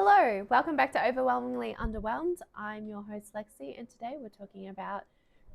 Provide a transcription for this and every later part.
Hello, welcome back to Overwhelmingly Underwhelmed. I'm your host Lexi, and today we're talking about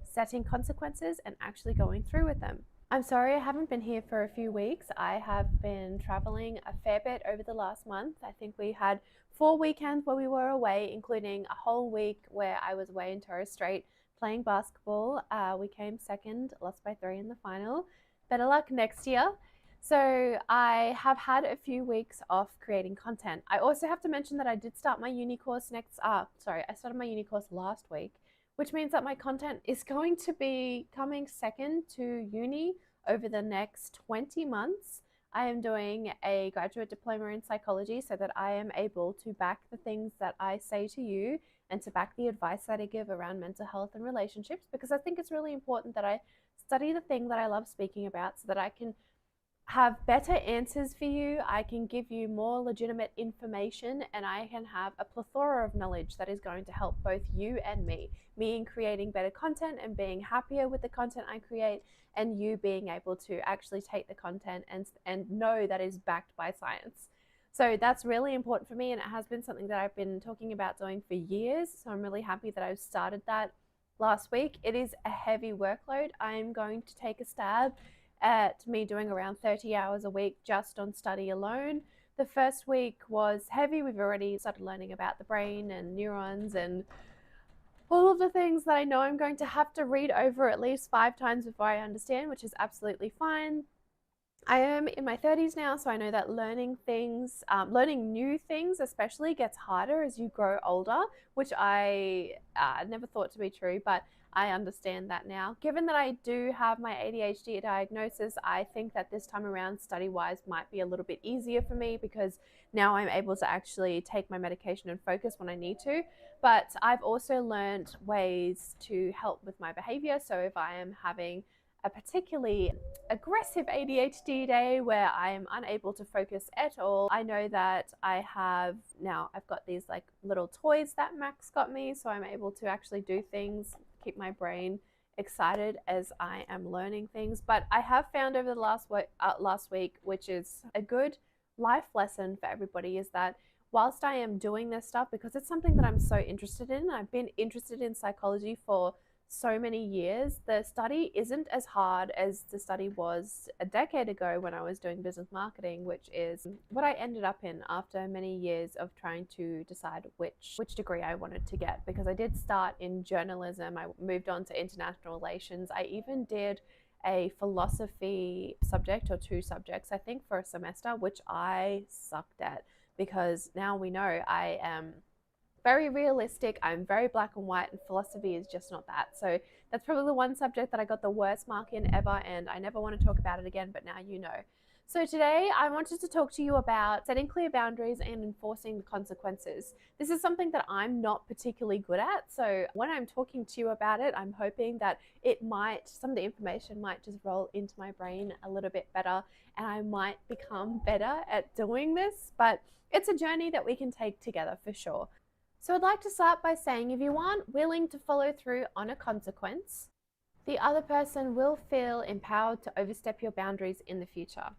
setting consequences and actually going through with them. I'm sorry I haven't been here for a few weeks. I have been traveling a fair bit over the last month. I think we had 4 weekends where we were away, including a whole week where I was away in Torres Strait playing basketball. We came second, lost by 3 in the final. Better luck next year. So I have had a few weeks off creating content. I also have to mention that I did start my uni course I started my uni course last week, which means that my content is going to be coming second to uni over the next 20 months. I am doing a graduate diploma in psychology so that I am able to back the things that I say to you and to back the advice that I give around mental health and relationships, because I think it's really important that I study the thing that I love speaking about so that I can have better answers for you. I can give you more legitimate information, and I can have a plethora of knowledge that is going to help both you and me in creating better content and being happier with the content I create, and you being able to actually take the content and know that is backed by science. So that's really important for me, and it has been something that I've been talking about doing for years. So I'm really happy that I've started that last week. It is a heavy workload. I'm going to take a stab at me doing around 30 hours a week just on study alone. The first week was heavy. We've already started learning about the brain and neurons and all of the things that I know I'm going to have to read over at least 5 times before I understand, which is absolutely fine. I am in my 30s now, so I know that learning new things especially, gets harder as you grow older, which I never thought to be true, but I understand that now. Given that I do have my ADHD diagnosis, I think that this time around, study-wise, might be a little bit easier for me because now I'm able to actually take my medication and focus when I need to. But I've also learned ways to help with my behavior. So if I am having a particularly aggressive ADHD day where I am unable to focus at all, I know that I've got these like little toys that Max got me, so I'm able to actually do things, keep my brain excited as I am learning things. But I have found over the last week, which is a good life lesson for everybody, is that whilst I am doing this stuff because it's something that I'm so interested in, I've been interested in psychology for so many years, the study isn't as hard as the study was a decade ago when I was doing business marketing, which is what I ended up in after many years of trying to decide which degree I wanted to get, because I did start in journalism. I moved on to international relations. I even did a philosophy subject or 2 subjects, I think, for a semester, which I sucked at, because now we know I am very realistic. I'm very black and white, and philosophy is just not that. So that's probably the one subject that I got the worst mark in ever, and I never want to talk about it again, but now you know. So today I wanted to talk to you about setting clear boundaries and enforcing the consequences. This is something that I'm not particularly good at. So when I'm talking to you about it, I'm hoping that some of the information might just roll into my brain a little bit better, and I might become better at doing this. But it's a journey that we can take together for sure. So I'd like to start by saying, if you aren't willing to follow through on a consequence, the other person will feel empowered to overstep your boundaries in the future.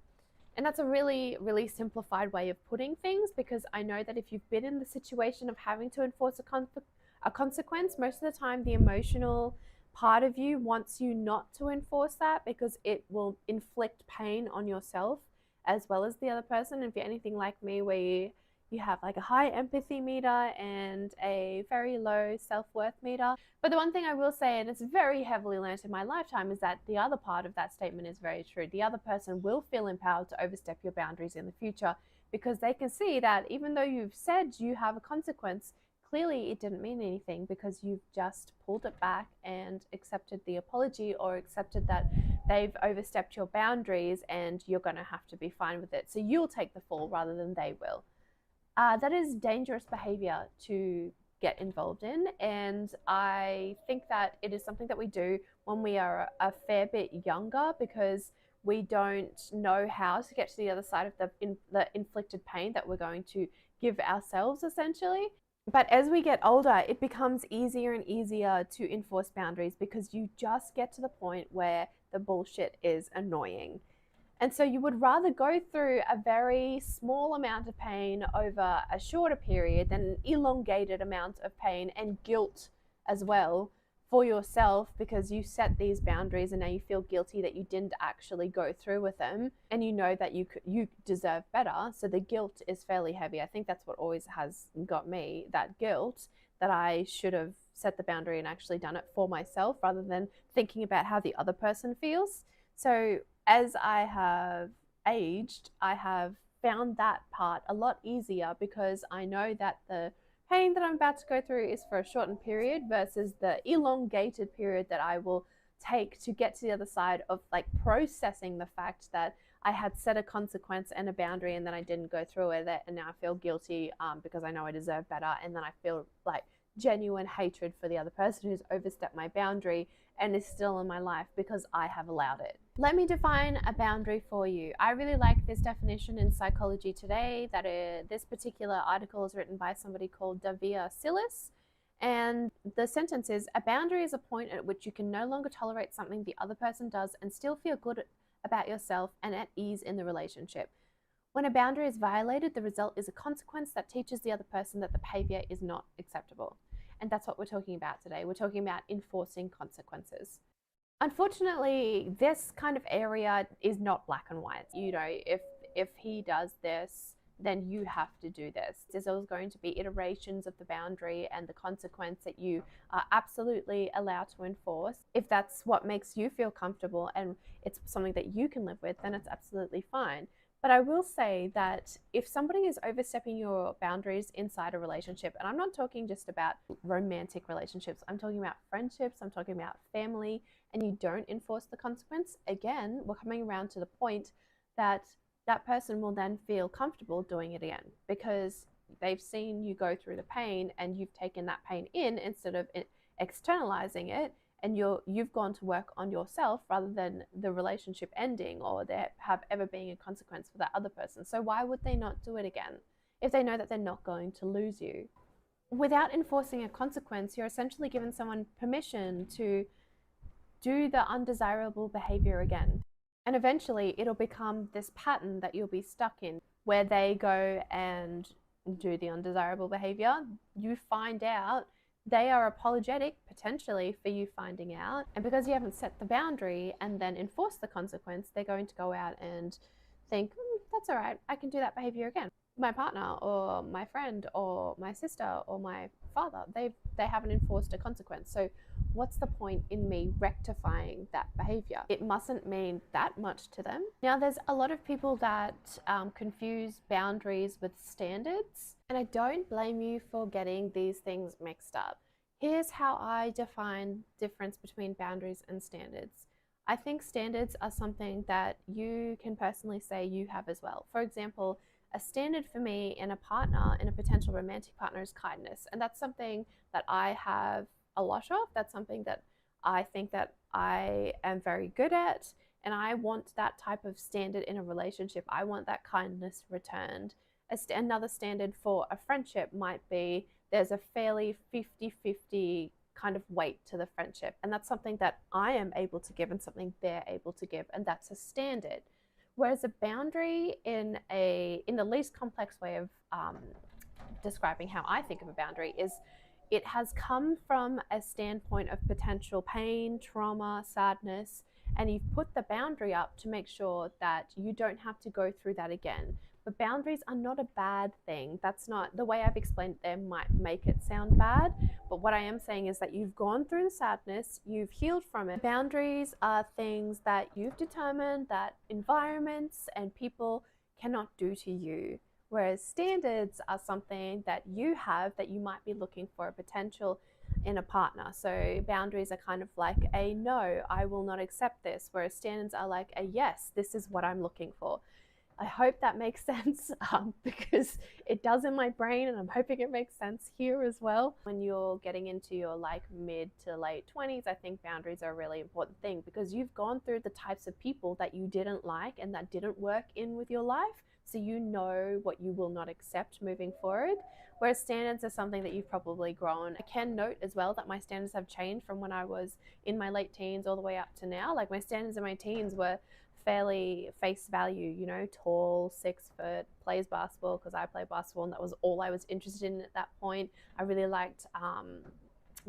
And that's a really, really simplified way of putting things, because I know that if you've been in the situation of having to enforce a consequence, most of the time the emotional part of you wants you not to enforce that because it will inflict pain on yourself as well as the other person. If you're anything like me, where you have like a high empathy meter and a very low self-worth meter. But the one thing I will say, and it's very heavily learned in my lifetime, is that the other part of that statement is very true. The other person will feel empowered to overstep your boundaries in the future, because they can see that even though you've said you have a consequence, clearly it didn't mean anything because you've just pulled it back and accepted the apology, or accepted that they've overstepped your boundaries and you're going to have to be fine with it. So you'll take the fall rather than they will. That is dangerous behavior to get involved in, and I think that it is something that we do when we are a fair bit younger, because we don't know how to get to the other side of the inflicted pain that we're going to give ourselves, essentially. But as we get older, it becomes easier and easier to enforce boundaries, because you just get to the point where the bullshit is annoying. And so you would rather go through a very small amount of pain over a shorter period than an elongated amount of pain and guilt as well for yourself because you set these boundaries and now you feel guilty that you didn't actually go through with them, and you know that you deserve better. So the guilt is fairly heavy. I think that's what always has got me, that guilt that I should have set the boundary and actually done it for myself rather than thinking about how the other person feels. So as I have aged, I have found that part a lot easier because I know that the pain that I'm about to go through is for a shortened period versus the elongated period that I will take to get to the other side of like processing the fact that I had set a consequence and a boundary and then I didn't go through with it, and now I feel guilty because I know I deserve better, and then I feel like genuine hatred for the other person who's overstepped my boundary and is still in my life because I have allowed it. Let me define a boundary for you. I really like this definition in Psychology Today. This particular article is written by somebody called Davia Silis. And the sentence is, a boundary is a point at which you can no longer tolerate something the other person does and still feel good about yourself and at ease in the relationship. When a boundary is violated, the result is a consequence that teaches the other person that the behavior is not acceptable. And that's what we're talking about today. We're talking about enforcing consequences. Unfortunately, this kind of area is not black and white. You know, if he does this, then you have to do this. There's always going to be iterations of the boundary and the consequence that you are absolutely allowed to enforce. If that's what makes you feel comfortable and it's something that you can live with, then it's absolutely fine. But I will say that if somebody is overstepping your boundaries inside a relationship, and I'm not talking just about romantic relationships, I'm talking about friendships, I'm talking about family, and you don't enforce the consequence, again, we're coming around to the point that that person will then feel comfortable doing it again because they've seen you go through the pain and you've taken that pain in instead of externalizing it, and you've gone to work on yourself rather than the relationship ending or there have ever been a consequence for that other person. So why would they not do it again if they know that they're not going to lose you? Without enforcing a consequence, you're essentially giving someone permission to do the undesirable behavior again. And eventually it'll become this pattern that you'll be stuck in where they go and do the undesirable behavior. You find out they are apologetic potentially for you finding out, and because you haven't set the boundary and then enforce the consequence, they're going to go out and think, that's all right, I can do that behavior again. My partner or my friend or my sister or my father, they haven't enforced a consequence, so what's the point in me rectifying that behavior? It mustn't mean that much to them. Now, there's a lot of people that confuse boundaries with standards, and I don't blame you for getting these things mixed up. Here's how I define difference between boundaries and standards. I think standards are something that you can personally say you have as well. For example, a standard for me in a partner, in a potential romantic partner, is kindness. And that's something that I have a lot of. That's something that I think that I am very good at. And I want that type of standard in a relationship. I want that kindness returned. Another standard for a friendship might be there's a fairly 50-50 kind of weight to the friendship. And that's something that I am able to give and something they're able to give. And that's a standard. Whereas a boundary, in the least complex way of describing how I think of a boundary, is it has come from a standpoint of potential pain, trauma, sadness, and you've put the boundary up to make sure that you don't have to go through that again. But boundaries are not a bad thing. That's not the way I've explained it. There might make it sound bad, but what I am saying is that you've gone through the sadness, you've healed from it. Boundaries are things that you've determined that environments and people cannot do to you. Whereas standards are something that you have that you might be looking for a potential in a partner. So boundaries are kind of like a no, I will not accept this. Whereas standards are like a yes, this is what I'm looking for. I hope that makes sense because it does in my brain, and I'm hoping it makes sense here as well. When you're getting into your like mid to late 20s, I think boundaries are a really important thing because you've gone through the types of people that you didn't like and that didn't work in with your life. So you know what you will not accept moving forward. Whereas standards are something that you've probably grown. I can note as well that my standards have changed from when I was in my late teens all the way up to now. Like my standards in my teens were fairly face value, you know, tall, 6 foot, plays basketball because I play basketball and that was all I was interested in at that point. I really liked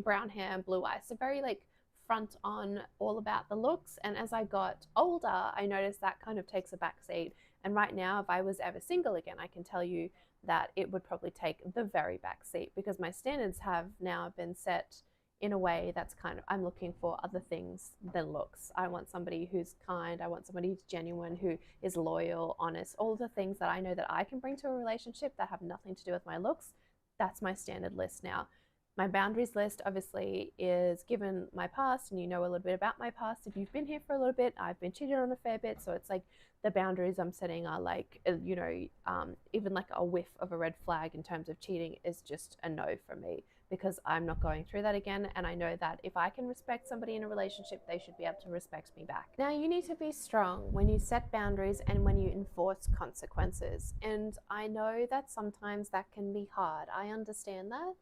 brown hair and blue eyes. So very like front on, all about the looks. And as I got older, I noticed that kind of takes a back seat. And right now, if I was ever single again, I can tell you that it would probably take the very back seat because my standards have now been set in a way that's kind of, I'm looking for other things than looks. I want somebody who's kind, I want somebody who's genuine, who is loyal, honest, all the things that I know that I can bring to a relationship that have nothing to do with my looks. That's my standard list now. My boundaries list obviously is given my past, and you know a little bit about my past. If you've been here for a little bit, I've been cheated on a fair bit. So it's like the boundaries I'm setting are like, you know, even like a whiff of a red flag in terms of cheating is just a no for me because I'm not going through that again. And I know that if I can respect somebody in a relationship, they should be able to respect me back. Now, you need to be strong when you set boundaries and when you enforce consequences. And I know that sometimes that can be hard. I understand that.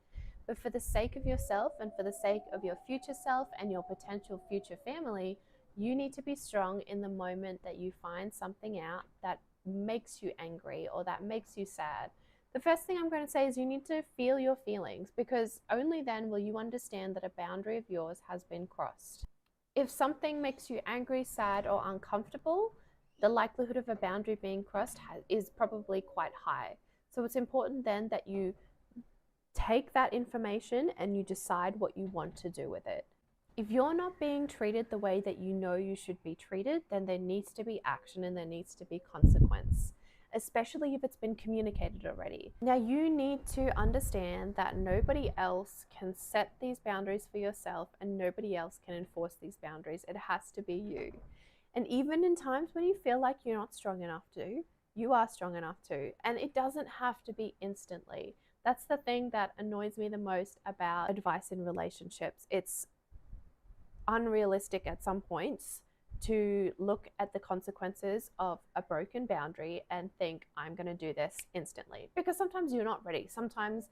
But for the sake of yourself and for the sake of your future self and your potential future family, you need to be strong in the moment that you find something out that makes you angry or that makes you sad. The first thing I'm going to say is you need to feel your feelings because only then will you understand that a boundary of yours has been crossed. If something makes you angry, sad, or uncomfortable, the likelihood of a boundary being crossed is probably quite high. So it's important then that you take that information and you decide what you want to do with it. If you're not being treated the way that you know you should be treated, then there needs to be action and there needs to be consequence, especially if it's been communicated already. Now, you need to understand that nobody else can set these boundaries for yourself and nobody else can enforce these boundaries. It has to be you. And even in times when you feel like you're not strong enough to, you are strong enough to. And it doesn't have to be instantly. That's the thing that annoys me the most about advice in relationships. It's unrealistic at some points to look at the consequences of a broken boundary and think, I'm going to do this instantly. Because sometimes you're not ready. Sometimes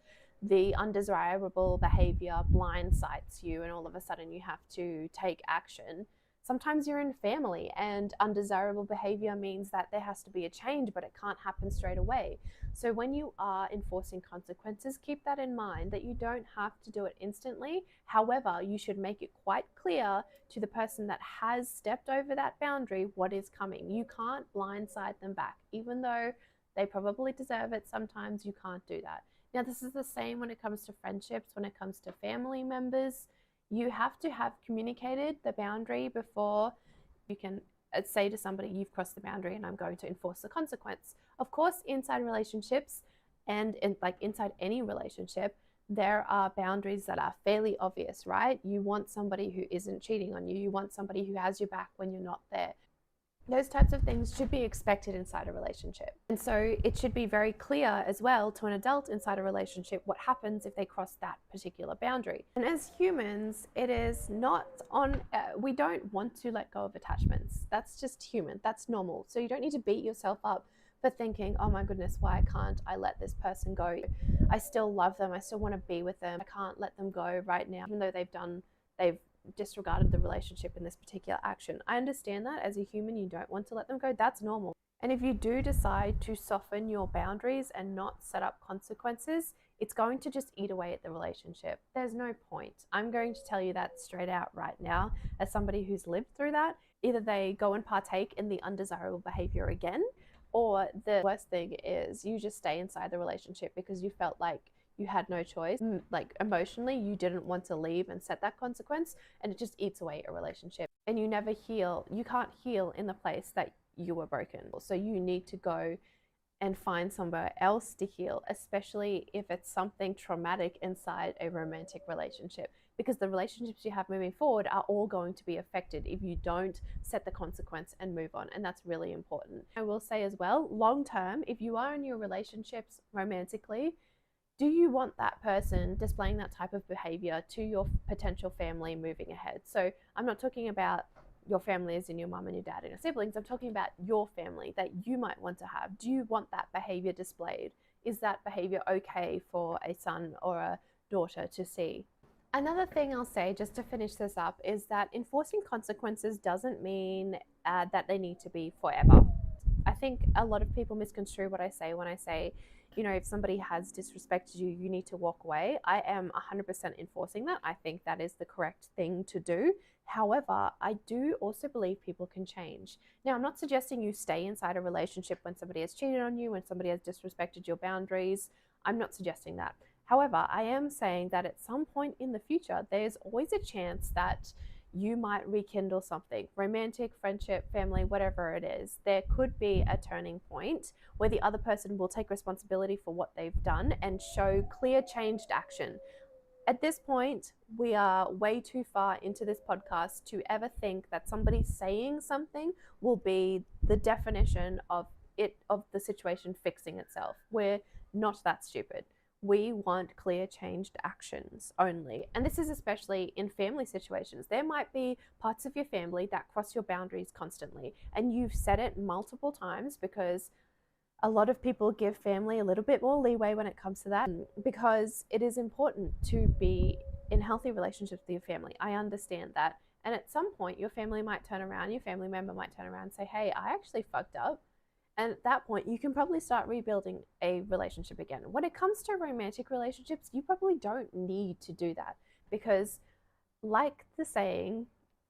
the undesirable behavior blindsides you and all of a sudden you have to take action. Sometimes you're in family and undesirable behavior means that there has to be a change, but it can't happen straight away. So when you are enforcing consequences, keep that in mind that you don't have to do it instantly. However, you should make it quite clear to the person that has stepped over that boundary what is coming. You can't blindside them back. Even though they probably deserve it, sometimes you can't do that. Now, this is the same when it comes to friendships, when it comes to family members. You have to have communicated the boundary before you can say to somebody, you've crossed the boundary and I'm going to enforce the consequence. Of course, inside relationships and inside any relationship, there are boundaries that are fairly obvious, right? You want somebody who isn't cheating on you. You want somebody who has your back when you're not there. Those types of things should be expected inside a relationship. And so it should be very clear as well to an adult inside a relationship what happens if they cross that particular boundary. And as humans, it is not on, we don't want to let go of attachments. That's just human, that's normal. So you don't need to beat yourself up for thinking, oh my goodness, why can't I let this person go? I still love them, I still want to be with them. I can't let them go right now, even though they've disregarded the relationship in this particular action. I understand that as a human, you don't want to let them go. That's normal. And if you do decide to soften your boundaries and not set up consequences, it's going to just eat away at the relationship. There's no point. I'm going to tell you that straight out right now as somebody who's lived through that. Either they go and partake in the undesirable behavior again, or the worst thing is you just stay inside the relationship because you felt like you had no choice. Like emotionally, you didn't want to leave and set that consequence, and it just eats away a relationship. And you never heal. You can't heal in the place that you were broken. So you need to go and find somewhere else to heal, especially if it's something traumatic inside a romantic relationship, because the relationships you have moving forward are all going to be affected if you don't set the consequence and move on. And that's really important. I will say as well, long term, if you are in your relationships romantically, do you want that person displaying that type of behavior to your potential family moving ahead? So I'm not talking about your family as in your mum and your dad and your siblings. I'm talking about your family that you might want to have. Do you want that behavior displayed? Is that behavior okay for a son or a daughter to see? Another thing I'll say, just to finish this up, is that enforcing consequences doesn't mean that they need to be forever. I think a lot of people misconstrue what I say when I say, if somebody has disrespected you, you need to walk away. I am 100% enforcing that. I think that is the correct thing to do. However, I do also believe people can change. Now, I'm not suggesting you stay inside a relationship when somebody has cheated on you, when somebody has disrespected your boundaries. I'm not suggesting that. However, I am saying that at some point in the future, there's always a chance that you might rekindle something romantic, friendship, family, whatever it is. There could be a turning point where the other person will take responsibility for what they've done and show clear changed action. At this point, we are way too far into this podcast to ever think that somebody saying something will be the definition of the situation fixing itself. We're not that stupid. We want clear changed actions only. And this is especially in family situations. There might be parts of your family that cross your boundaries constantly, and you've said it multiple times, because a lot of people give family a little bit more leeway when it comes to that, because it is important to be in healthy relationships with your family. I understand that. And at some point, your family might turn around, your family member might turn around and say, hey, I actually fucked up. And at that point, you can probably start rebuilding a relationship again. When it comes to romantic relationships, you probably don't need to do that, because, like the saying,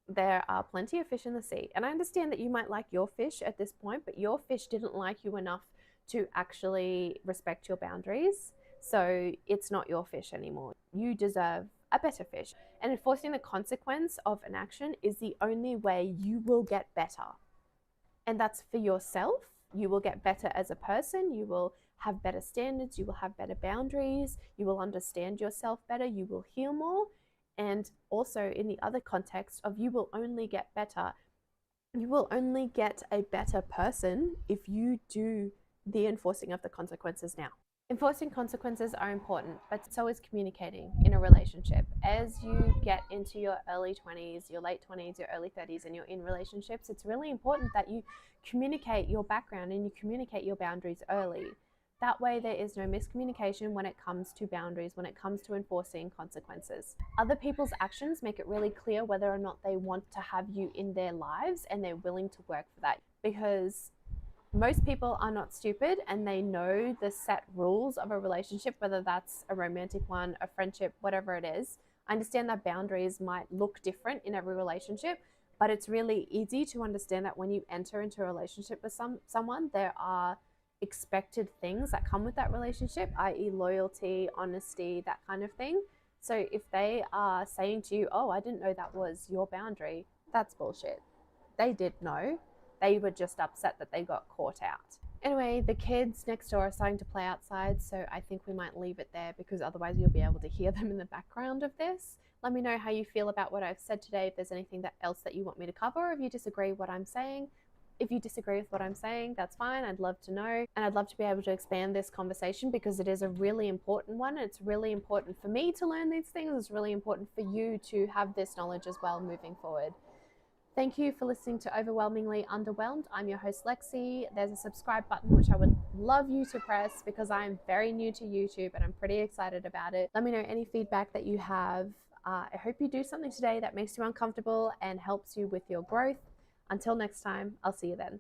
there are plenty of fish in the sea. And I understand that you might like your fish at this point, but your fish didn't like you enough to actually respect your boundaries. So it's not your fish anymore. You deserve a better fish. And enforcing the consequence of an action is the only way you will get better. And that's for yourself. You will get better as a person. You will have better standards. You will have better boundaries. You will understand yourself better. You will heal more. And also in the other context of, you will only get better. You will only get a better person if you do the enforcing of the consequences now. Enforcing consequences are important, but so is communicating in a relationship. As you get into your early 20s, your late 20s, your early 30s, and you're in relationships, it's really important that you communicate your background and you communicate your boundaries early. That way there is no miscommunication when it comes to boundaries, when it comes to enforcing consequences. Other people's actions make it really clear whether or not they want to have you in their lives, and they're willing to work for that, because most people are not stupid and they know the set rules of a relationship, whether that's a romantic one, a friendship, whatever it is. I understand that boundaries might look different in every relationship, but it's really easy to understand that when you enter into a relationship with someone, there are expected things that come with that relationship, i.e. loyalty, honesty, that kind of thing. So if they are saying to you, oh, I didn't know that was your boundary, that's bullshit. They did know. They were just upset that they got caught out. Anyway, the kids next door are starting to play outside, so I think we might leave it there, because otherwise you'll be able to hear them in the background of this. Let me know how you feel about what I've said today, if there's anything else that you want me to cover, or if you disagree with what I'm saying. If you disagree with what I'm saying, that's fine. I'd love to know. And I'd love to be able to expand this conversation, because it is a really important one. It's really important for me to learn these things. It's really important for you to have this knowledge as well moving forward. Thank you for listening to Overwhelmingly Underwhelmed. I'm your host, Lexi. There's a subscribe button, which I would love you to press, because I'm very new to YouTube and I'm pretty excited about it. Let me know any feedback that you have. I hope you do something today that makes you uncomfortable and helps you with your growth. Until next time, I'll see you then.